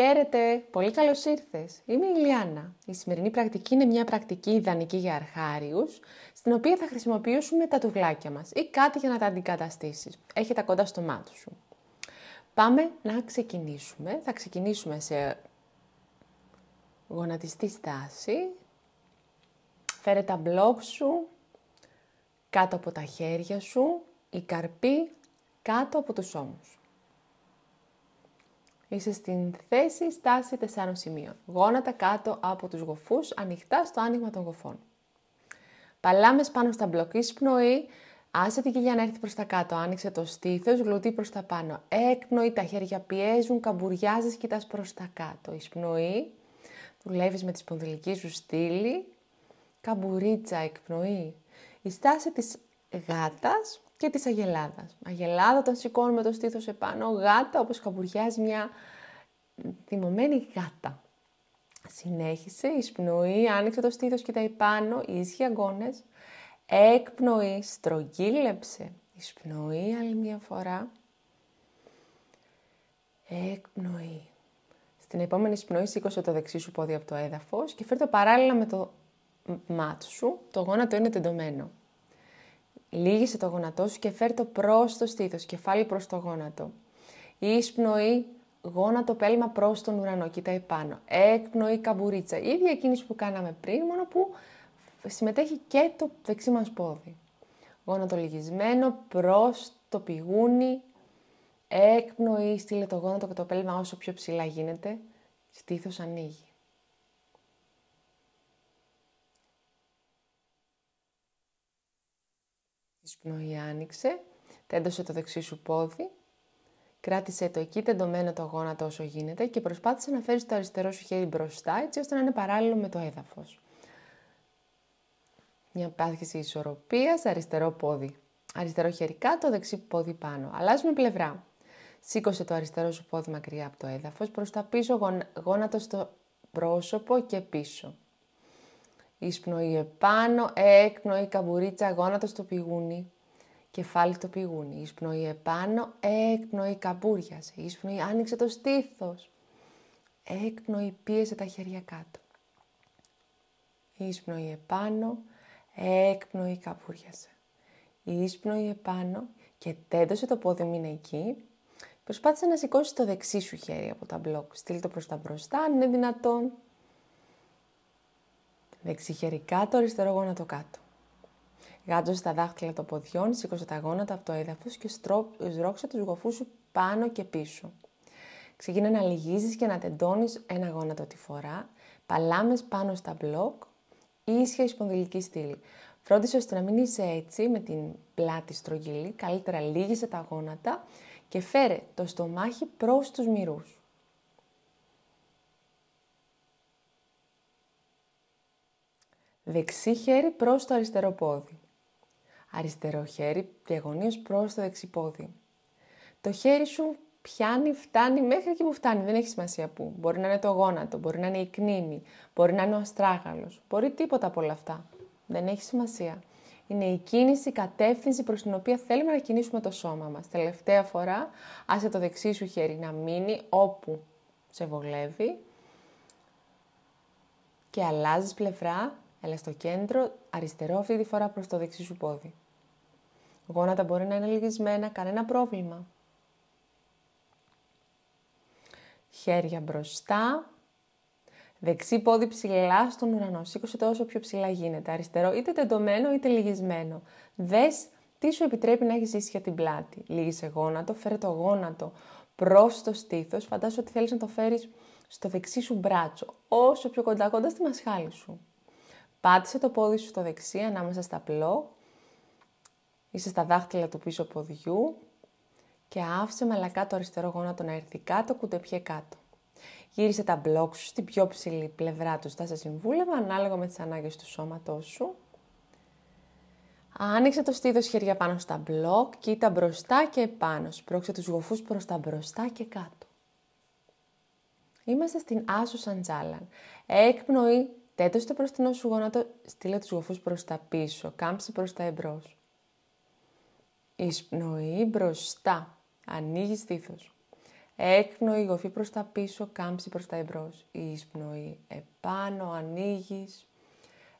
Χαίρετε, πολύ καλώς ήρθες. Είμαι η Ηλιάνα. Η σημερινή πρακτική είναι μια πρακτική ιδανική για αρχάριους, στην οποία θα χρησιμοποιήσουμε τα τουβλάκια μας ή κάτι για να τα αντικαταστήσεις. Έχε τα κοντά στο μάτι σου. Πάμε να ξεκινήσουμε. Θα ξεκινήσουμε σε γονατιστή στάση. Φέρε τα μπλοκ σου κάτω από τα χέρια σου, η καρπή κάτω από τους ώμους. Είσαι στην θέση στάση 4 σημείων. Γόνατα κάτω από τους γοφούς, ανοιχτά στο άνοιγμα των γοφών. Παλάμες πάνω στα μπλοκ, εισπνοή, άσε την κοιλιά να έρθει προς τα κάτω, άνοιξε το στήθος, γλουτί προς τα πάνω. Έκπνοη, τα χέρια πιέζουν, καμπουριάζεις, κοιτάς προς τα κάτω. Εισπνοή, δουλεύεις με τη σπονδυλική σου στήλη, καμπουρίτσα, εκπνοή. Η στάση της γάτας και της αγελάδας. Αγελάδα όταν σηκώνουμε το στήθος επάνω, γάτα όπως καμπουριάζει μια θυμωμένη γάτα. Συνέχισε, εισπνοή, άνοιξε το στήθος, κοιτάει πάνω, ίσχυοι αγκώνες. Έκπνοη, στρογγύλεψε. Εισπνοή, άλλη μια φορά. Έκπνοη. Στην επόμενη εισπνοή σήκωσε το δεξί σου πόδι από το έδαφος και φέρ' το παράλληλα με το μάτι σου. Το γόνατο είναι τεντωμένο. Λύγησε το γόνατό σου και φέρ' το προς το στήθος, κεφάλι προς το γόνατο. Εισπνοή, γόνατο πέλμα προς τον ουρανό, κοίταει πάνω. Έκπνοη, καμπουρίτσα. Η ίδια κίνηση που κάναμε πριν, μόνο που συμμετέχει και το δεξί μας πόδι. Γόνατο λυγισμένο προς το πηγούνι. Έκπνοη, στείλε το γόνατο και το πέλμα όσο πιο ψηλά γίνεται. Στήθος ανοίγει. Εισπνοή άνοιξε, τέντωσε το δεξί σου πόδι, κράτησε το εκεί τεντωμένο το γόνατο όσο γίνεται και προσπάθησε να φέρεις το αριστερό σου χέρι μπροστά έτσι ώστε να είναι παράλληλο με το έδαφος. Μια πάθηση ισορροπίας, αριστερό πόδι. Αριστερό χέρι κάτω, δεξί πόδι πάνω. Αλλάζουμε πλευρά. Σήκωσε το αριστερό σου πόδι μακριά από το έδαφος, προς τα πίσω, γόνατο στο πρόσωπο και πίσω. Εισπνοή επάνω, έκπνοη, καμπουρίτσα, γόνατο στο πηγούνι, κεφάλι στο πηγούνι. Εισπνοή επάνω, έκπνοη, καμπούριασε. Εισπνοή, άνοιξε το στήθος. Έκπνοη, πίεσε τα χέρια κάτω. Εισπνοή επάνω, έκπνοη, καμπούριασε. Εισπνοή επάνω και τέντωσε το πόδι μου είναι εκεί. Προσπάθησε να σηκώσει το δεξί σου χέρι από τα μπλοκ. Στείλ το προς τα μπροστά, αν είναι δυνατόν. Δεξί χέρι κάτω, αριστερό γόνατο κάτω. Γάτζωσε τα δάχτυλα των ποδιών, σήκωσε τα γόνατα από το έδαφος και σρώξε τους γοφούς σου πάνω και πίσω. Ξεκίνα να λυγίζεις και να τεντώνεις ένα γόνατο τη φορά. Παλάμες πάνω στα μπλοκ, ίσια η σπονδυλική στήλη. Φρόντισε ώστε να μην είσαι έτσι με την πλάτη στρογγυλή. Καλύτερα λύγισε τα γόνατα και φέρε το στομάχι προς τους μυρούς. Δεξί χέρι προς το αριστερό πόδι. Αριστερό χέρι διαγωνίως προς το δεξί πόδι. Το χέρι σου πιάνει, φτάνει μέχρι εκεί που φτάνει. Δεν έχει σημασία πού. Μπορεί να είναι το γόνατο, μπορεί να είναι η κνήμη, μπορεί να είναι ο αστράγαλος. Μπορεί τίποτα από όλα αυτά. Δεν έχει σημασία. Είναι η κίνηση, η κατεύθυνση προς την οποία θέλουμε να κινήσουμε το σώμα μας. Τελευταία φορά, άσε το δεξί σου χέρι να μείνει όπου σε βολεύει και αλλάζεις πλευρά. Έλα στο κέντρο, αριστερό αυτή τη φορά προς το δεξί σου πόδι. Γόνατα μπορεί να είναι λυγισμένα, κανένα πρόβλημα. Χέρια μπροστά, δεξί πόδι ψηλά στον ουρανό. Σήκωσε το όσο πιο ψηλά γίνεται. Αριστερό είτε τεντωμένο είτε λυγισμένο. Δες τι σου επιτρέπει να έχεις ίσια την πλάτη. Λύγησε γόνατο, φέρε το γόνατο προς το στήθος. Φαντάσου ότι θέλεις να το φέρεις στο δεξί σου μπράτσο, όσο πιο κοντά στη μασχάλη σου. Πάτησε το πόδι σου στο δεξί, ανάμεσα στα πλό. Είσαι στα δάχτυλα του πίσω ποδιού. Και άφησε μαλακά το αριστερό γόνατο να έρθει κάτω, κουτεπιέ κάτω. Γύρισε τα μπλοκ σου στην πιο ψηλή πλευρά του. Θα σε συμβούλευα ανάλογα με τις ανάγκες του σώματός σου. Άνοιξε το στήθος, χέρια πάνω στα μπλοκ. Κοίτα μπροστά και επάνω. Σπρώξε τους γοφούς προς τα μπροστά και κάτω. Είμαστε στην Άσο Σαντζάλαν. Έκπνοη. Τέντωσε το μπροστινό σου γόνατο, στείλε τους γοφούς προς τα πίσω, κάμψε προς τα εμπρός. Εισπνοή μπροστά, ανοίγει στήθος. Έκπνοη, γοφή προς τα πίσω, κάμψη προς τα εμπρός. Εισπνοή, επάνω, ανοίγεις.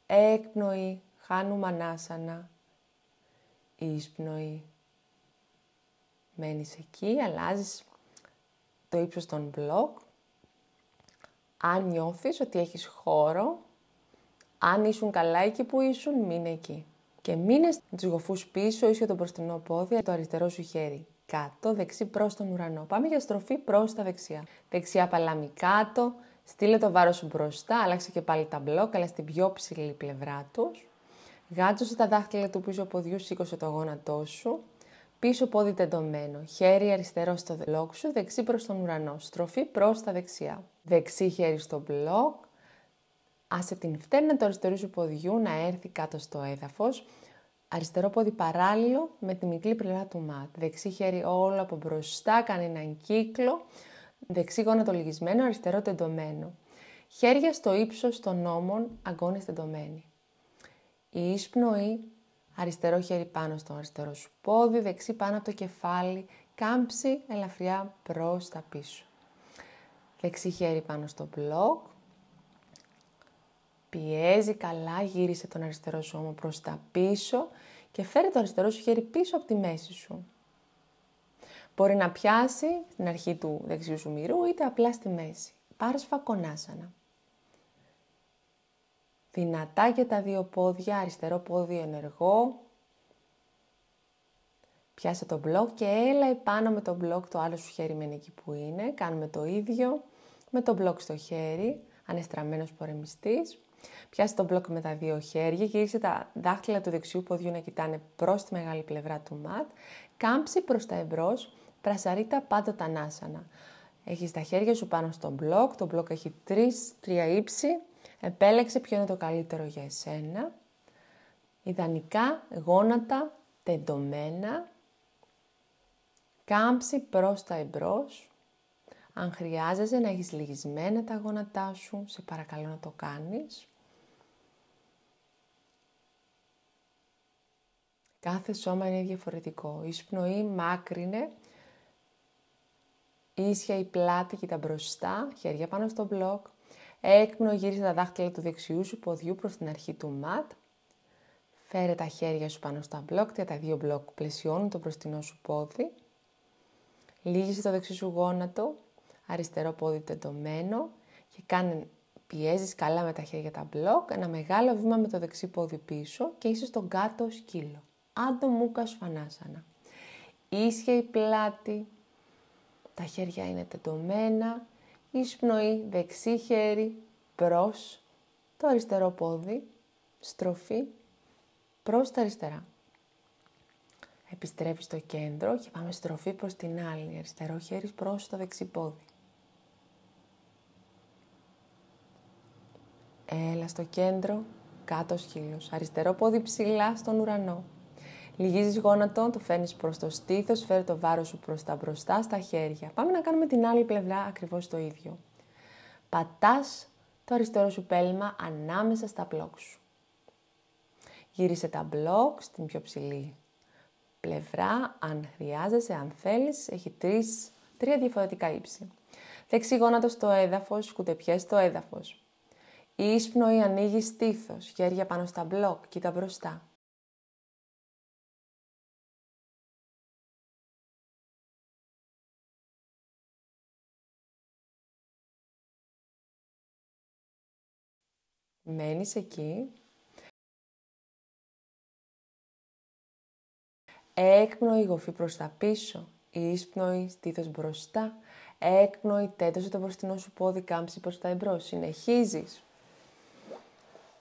Έκπνοη, χάνου-μανάσανα. Εισπνοή. Μένεις εκεί, αλλάζεις το ύψος των μπλοκ. Αν νιώθεις ότι έχεις χώρο, αν ήσουν καλά εκεί που ήσουν, μείνε εκεί. Και μείνε τους γοφούς πίσω, ίσιο το μπροστινό πόδι, το αριστερό σου χέρι κάτω, δεξί προς τον ουρανό. Πάμε για στροφή προς τα δεξιά. Δεξιά παλάμη κάτω, στείλε το βάρος σου μπροστά, άλλαξε και πάλι τα μπλοκ, αλλά στην πιο ψηλή πλευρά τους. Γάτζωσε τα δάχτυλα του πίσω ποδιού, σήκωσε το γόνατό σου. Πίσω πόδι τεντωμένο, χέρι αριστερό στο μπλοκ σου, δεξί προς τον ουρανό. Στροφή προς τα δεξιά. Δεξί χέρι στο μπλοκ. Άσε την φτέρνα του αριστερού σου ποδιού να έρθει κάτω στο έδαφος. Αριστερό πόδι παράλληλο με τη μικρή πλευρά του μάτ. Δεξί χέρι όλο από μπροστά, κάνει έναν κύκλο. Δεξί γόνατο λυγισμένο, αριστερό τεντωμένο. Χέρια στο ύψος των ώμων, αγκώνες τεντωμένοι. Η εισπνοή, αριστερό χέρι πάνω στο αριστερό σου πόδι, δεξί πάνω από το κεφάλι, κάμψη ελαφριά προς τα πίσω. Δεξί χέρι πάνω στο μπλοκ. Πιέζει καλά, γύρισε τον αριστερό σου ώμο προς τα πίσω και φέρε το αριστερό σου χέρι πίσω από τη μέση σου. Μπορεί να πιάσει στην αρχή του δεξιού σου μυρού είτε απλά στη μέση. Πάρε σφακονάσανα. Δυνατά και τα δύο πόδια, αριστερό πόδι ενεργό. Πιάσε το μπλοκ και έλα επάνω με το μπλοκ, το άλλο σου χέρι μένει εκεί που είναι. Κάνουμε το ίδιο με το μπλοκ στο χέρι, ανεστραμμένος πορεμιστής. Πιάσε το μπλοκ με τα δύο χέρια, γύρισε τα δάχτυλα του δεξιού ποδιού να κοιτάνε προς τη μεγάλη πλευρά του ματ. Κάμψη προς τα εμπρός, πρασαρίτα πάντοτανάσανα. Έχεις τα χέρια σου πάνω στο μπλοκ, το μπλοκ έχει τρία ύψη. Επέλεξε ποιο είναι το καλύτερο για εσένα. Ιδανικά γόνατα τεντωμένα. Κάμψη προς τα εμπρός. Αν χρειάζεσαι να έχεις λυγισμένα τα γόνατά σου, σε παρακαλώ να το κάνεις. Κάθε σώμα είναι διαφορετικό. Η εισπνοή μάκρυνε. Ίσια η πλάτη, κοίτα μπροστά, χέρια πάνω στο μπλοκ. Έκπνοη, γύρισε τα δάχτυλα του δεξιού σου ποδιού προς την αρχή του ματ. Φέρε τα χέρια σου πάνω στα μπλοκ, τα δύο μπλοκ πλαισιώνουν το μπροστινό σου πόδι. Λύγησε το δεξί σου γόνατο, αριστερό πόδι τεντωμένο και πιέζεις καλά με τα χέρια τα μπλοκ, ένα μεγάλο βήμα με το δεξί πόδι πίσω και είσαι στον κάτω σκύλο. Άντο Μούκα Σφανάσανα. Ίσια η πλάτη, τα χέρια είναι τεντωμένα, εισπνοή, δεξί χέρι προς το αριστερό πόδι, στροφή προς τα αριστερά. Επιστρέφεις στο κέντρο και πάμε στροφή προς την άλλη, αριστερό χέρι προς το δεξί πόδι. Έλα στο κέντρο, κάτω σκύλος, αριστερό πόδι ψηλά στον ουρανό. Λυγίζεις γόνατο, το φέρνεις προς το στήθος, φέρε το βάρος σου προς τα μπροστά στα χέρια. Πάμε να κάνουμε την άλλη πλευρά ακριβώς το ίδιο. Πατάς το αριστερό σου πέλμα ανάμεσα στα μπλοκ σου. Γύρισε τα μπλοκ στην πιο ψηλή πλευρά, αν χρειάζεσαι, αν θέλεις, έχει τρία διαφορετικά ύψη. Δεξί γόνατο στο έδαφος, σκουτεπιές στο έδαφος. Εισπνοή, ανοίγει στήθος, χέρια πάνω στα μπλοκ, κοίτα μπροστά. Μένεις εκεί. Έκπνοη, γοφή προς τα πίσω. Εισπνοή, στήθος μπροστά. Έκπνοη, τέντωσε το μπροστινό σου πόδι, κάμψη προς τα εμπρός. Συνεχίζεις.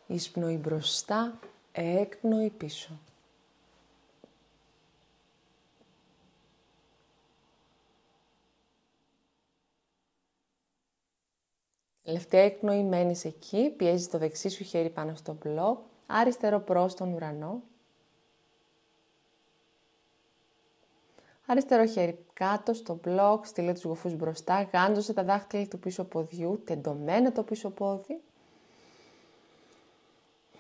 Εισπνοή μπροστά, έκπνοη πίσω. Τελευταία έκπνοη, μένεις εκεί, πιέζεις το δεξί σου χέρι πάνω στο μπλοκ, αριστερό προς τον ουρανό. Αριστερό χέρι κάτω στο μπλοκ, στείλε τους γοφούς μπροστά, γάντζωσε τα δάχτυλα του πίσω ποδιού, τεντωμένο το πίσω πόδι.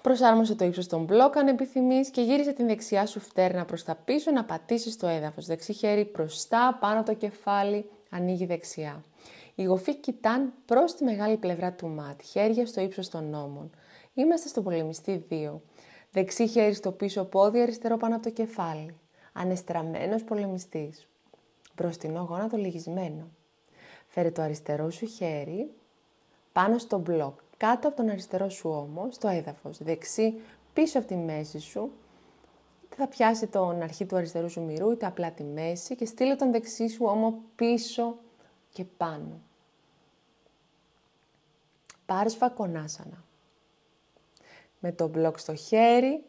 Προσάρμοσε το ύψος των μπλοκ αν επιθυμείς και γύρισε την δεξιά σου φτέρνα προς τα πίσω να πατήσεις το έδαφος. Δεξί χέρι μπροστά, πάνω το κεφάλι, ανοίγει δεξιά. Οι γοφοί κοιτάν προς τη μεγάλη πλευρά του ματ, χέρια στο ύψος των ώμων. Είμαστε στο πολεμιστή 2. Δεξί χέρι στο πίσω πόδι, αριστερό πάνω από το κεφάλι. Ανεστραμμένος πολεμιστής. Μπροστινό γόνατο λυγισμένο. Φέρε το αριστερό σου χέρι πάνω στο μπλοκ, κάτω από τον αριστερό σου ώμο, στο έδαφος. Δεξί πίσω από τη μέση σου. Θα πιάσει τον αρχή του αριστερού σου μυρού, είτε απλά τη μέση και στείλε τον δεξί σου ώμο πίσω και πάνω. Πάρε σφακονάσανα. Με το μπλοκ στο χέρι,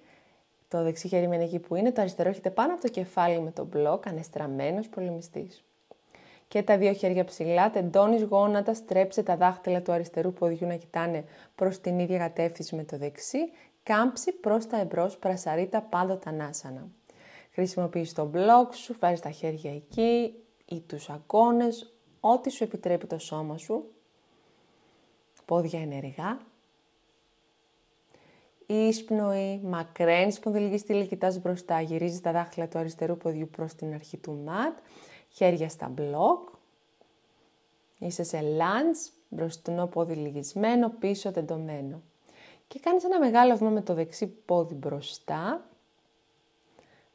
το δεξί χέρι μένει εκεί που είναι, το αριστερό έχετε πάνω από το κεφάλι με το μπλοκ, ανεστραμμένος πολεμιστής. Και τα δύο χέρια ψηλά, τεντώνεις γόνατα, στρέψε τα δάχτυλα του αριστερού ποδιού να κοιτάνε προς την ίδια κατεύθυνση με το δεξί, κάμψη προς τα εμπρός, πρασαρίτα πάντοτανάσανα. Χρησιμοποιείς το μπλοκ σου, φέρεις τα χέρια εκεί ή τους αγκώνες, ό,τι σου επιτρέπει το σώμα σου. Πόδια ενεργά. Εισπνοή, μακραίνει σπονδυλική στήλη, κοιτάς μπροστά, γυρίζεις τα δάχτυλα του αριστερού ποδιού προς την αρχή του ματ, χέρια στα μπλοκ. Είσαι σε lunge, μπροστινό πόδι λυγισμένο, πίσω τεντωμένο. Και κάνεις ένα μεγάλο βήμα με το δεξί πόδι μπροστά.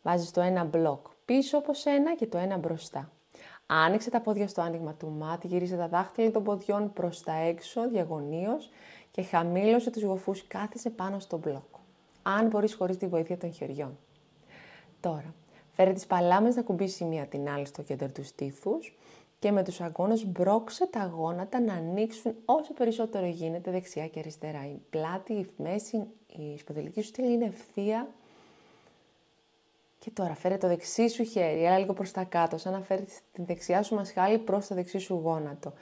Βάζεις το ένα μπλοκ πίσω όπως ένα και το ένα μπροστά. Άνοιξε τα πόδια στο άνοιγμα του ματ, γύρισε τα δάχτυλα των ποδιών προς τα έξω, διαγωνίως και χαμήλωσε τους γοφούς, κάθισε πάνω στο μπλοκ. Αν μπορείς χωρίς τη βοήθεια των χεριών. Τώρα, φέρε τις παλάμες να κουμπίσει μία την άλλη στο κέντρο του στήθους και με τους αγκώνες μπρώξε τα γόνατα να ανοίξουν όσο περισσότερο γίνεται δεξιά και αριστερά. Η πλάτη, η μέση, η σπονδυλική σου στήλη είναι ευθεία. Και τώρα φέρε το δεξί σου χέρι, έλα λίγο προς τα κάτω, σαν να φέρεις τη δεξιά σου μασχάλη προς το δεξί σου γόνατο.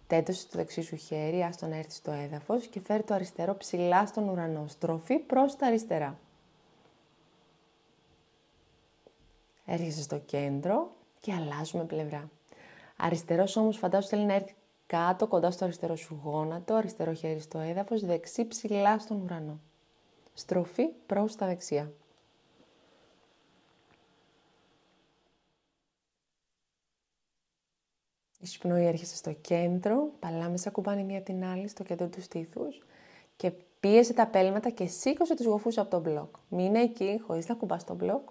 Τέντωσε το δεξί σου χέρι, άστο να έρθει στο έδαφος και φέρε το αριστερό ψηλά στον ουρανό, στροφή προς τα αριστερά. Έρχεσαι στο κέντρο και αλλάζουμε πλευρά. Αριστερός όμως φαντάσου θέλει να έρθει κάτω, κοντά στο αριστερό σου γόνατο, αριστερό χέρι στο έδαφος, δεξί ψηλά στον ουρανό. Στροφή προς τα δεξιά. Εισπνοή, έρχεσαι στο κέντρο, παλάμες ακουμπάνε μία την άλλη στο κέντρο του στήθους και πίεσε τα πέλματα και σήκωσε τους γοφούς από τον μπλοκ. Μείνε εκεί χωρίς να κουμπάς τον μπλοκ.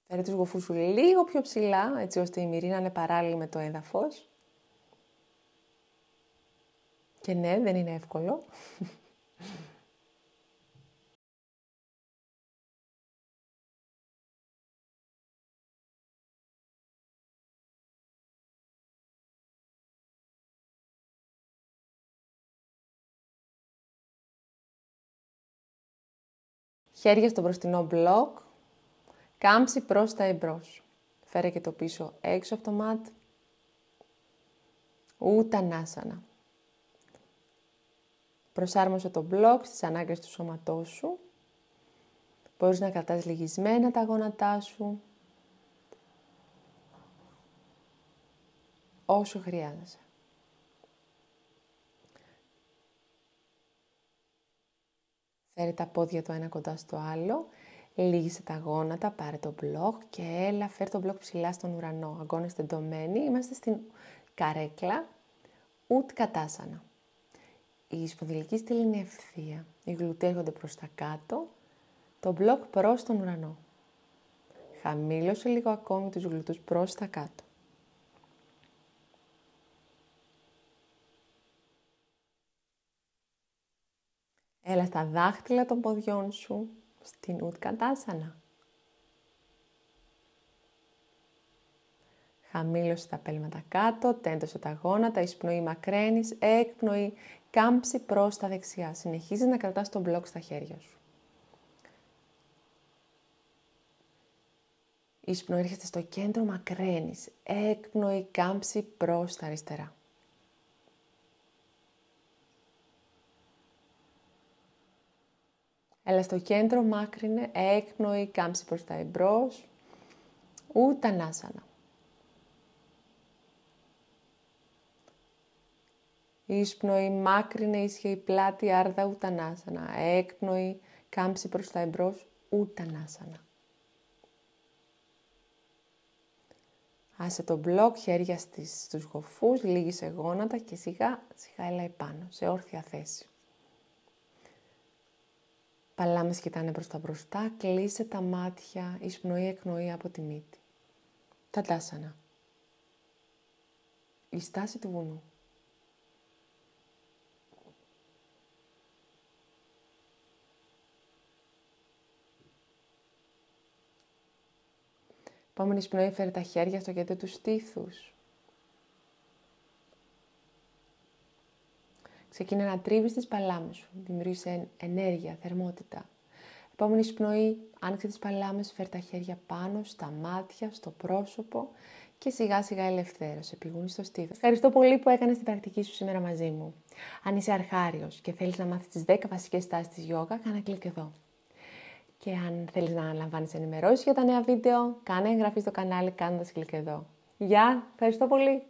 Φέρε τους γοφούς σου λίγο πιο ψηλά, έτσι ώστε η μυρή να είναι παράλληλη με το έδαφος. Και ναι, δεν είναι εύκολο. Χέρια στο μπροστινό μπλοκ, κάμψη προς τα εμπρός. Φέρε και το πίσω έξω από το ματ. Ούτανάσανα. Προσάρμοσε το μπλοκ στις ανάγκες του σώματός σου. Μπορείς να κρατάς λυγισμένα τα γόνατά σου. Όσο χρειάζεσαι. Φέρε τα πόδια το ένα κοντά στο άλλο. Λύγησε τα γόνατα, πάρε το μπλοκ και έλα, φέρε το μπλοκ ψηλά στον ουρανό. Αγκώνες τεντωμένοι, είμαστε στην καρέκλα, Ουτκατάσανα. Η σπονδυλική στήλη είναι ευθεία. Οι γλουτοί έρχονται προς τα κάτω, το μπλοκ προς τον ουρανό. Χαμήλωσε λίγο ακόμη τους γλουτούς προς τα κάτω. Έλα στα δάχτυλα των ποδιών σου, στην Ουτκατάσανα. Χαμήλωσε τα πέλματα κάτω, τέντωσε τα γόνατα, εισπνοή μακραίνεις, έκπνοη, κάμψη προς τα δεξιά. Συνεχίζεις να κρατάς τον μπλοκ στα χέρια σου. Εισπνοή, έρχεσαι στο κέντρο, μακραίνεις, έκπνοη, κάμψη προς τα αριστερά. Έλα στο κέντρο, μάκρυνε, έκπνοη, κάμψη προς τα εμπρός, Ούτανάσανα. Εισπνοή, μάκρυνε, ίσχυε η πλάτη, άρδα, Ούτανάσανα. Έκπνοη, κάμψη προς τα εμπρός, Ούτανάσανα. Άσε το μπλοκ, χέρια στους γοφούς, λίγησε γόνατα και σιγά σιγά έλα επάνω, σε όρθια θέση. Παλάμες κοιτάνε προς τα μπροστά, κλείσε τα μάτια, εισπνοή εκπνοή από τη μύτη. Ταντάσανα. Η στάση του βουνού. Επόμενη εισπνοή, φέρε τα χέρια στο κέντρο του στήθους. Ξεκίνα να τρίβεις τις παλάμες σου. Δημιουργήσε ενέργεια, θερμότητα. Επόμενη εισπνοή, άνοιξε τις παλάμες, φέρε τα χέρια πάνω, στα μάτια, στο πρόσωπο και σιγά σιγά ελευθέρωσε. Πηγούνι στο στήθος. Ευχαριστώ πολύ που έκανες την πρακτική σου σήμερα μαζί μου. Αν είσαι αρχάριος και θέλεις να μάθεις τις 10 βασικές στάσεις της γιόγκα, κάνε κλικ εδώ. Και αν θέλεις να λαμβάνεις ενημερώσεις για τα νέα βίντεο, κάνε εγγραφή στο κανάλι κάνοντας κλικ εδώ. Γεια! Ευχαριστώ πολύ!